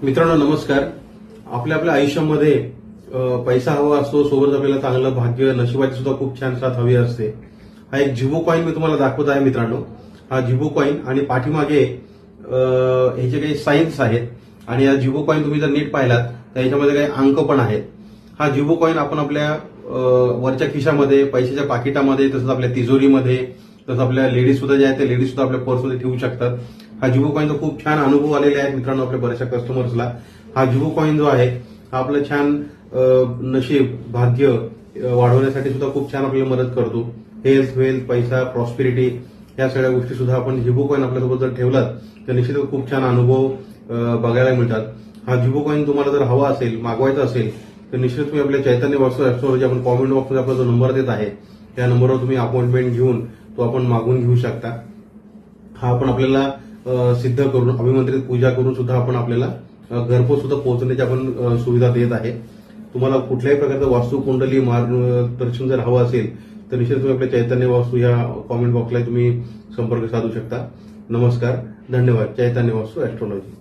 मित्रांनो नमस्कार. आपल्या आपल्या आयुष्यामध्ये पैसा हवा असतो, सोबत आपल्याला चांगलं भाग्य, नशिबाची सुद्धा खूप छान साथ हवी असते. हा एक जिबो कॉइन मी तुम्हाला दाखवत आहे मित्रांनो. हा जिबो कॉइन आणि पाठीमागे हे जे काही साईन्स आहेत आणि या जिबो कॉइन तुम्ही जर नीट पाहिलात तर याच्यामध्ये काही अंक पण आहेत. हा जिबो कॉइन आपण आपल्या वरच्या खिशामध्ये, पैशाच्या पाकिटामध्ये, तसंच आपल्या तिजोरीमध्ये, तसंच आपल्या लेडीज सुद्धा जे आहेत ते लेडीज सुद्धा आपल्या पर्समध्ये ठेवू शकतात. हा जिबो कॉइनचा खूप छान अनुभव आलेले आहेत मित्रांनो आपल्या बऱ्याचशा कस्टमर्सला. हा जिबो कॉइन जो आहे हा आपलं छान नशीब, भाग्य वाढवण्यासाठी सुद्धा खूप छान आपल्याला मदत करतो. हेल्थ, वेल्थ, पैसा, प्रॉस्पेरिटी या सगळ्या गोष्टी सुद्धा आपण जिबो कॉइन आपल्यासोबत जर ठेवलात तर निश्चितच खूप छान अनुभव बघायला मिळतात. हा जिबो कॉइन तुम्हाला जर हवा असेल, मागवायचा असेल तर निश्चित तुम्ही आपल्या चैतन्य वास्तू ऍस्ट्रोलॉजी आपण कॉमेंट बॉक्समध्ये आपला जो नंबर देत आहे त्या नंबरवर तुम्ही अपॉइंटमेंट घेऊन तो आपण मागून घेऊ शकता. हा आपण आपल्याला सिद्ध करून, अभिमंत्रित पूजा करून सुद्धा आपण आपल्याला घरपोच सुद्धा पोहोचण्याची आपण सुविधा देत आहे. तुम्हाला कुठल्याही प्रकारचं वास्तू कुंडली मार्गदर्शन जर हवं असेल तर निश्चित तुम्ही आपल्या चैतन्य वास्तू या कॉमेंट बॉक्सला तुम्ही संपर्क साधू शकता. नमस्कार, धन्यवाद. चैतन्य वास्तू ऍस्ट्रोलॉजी.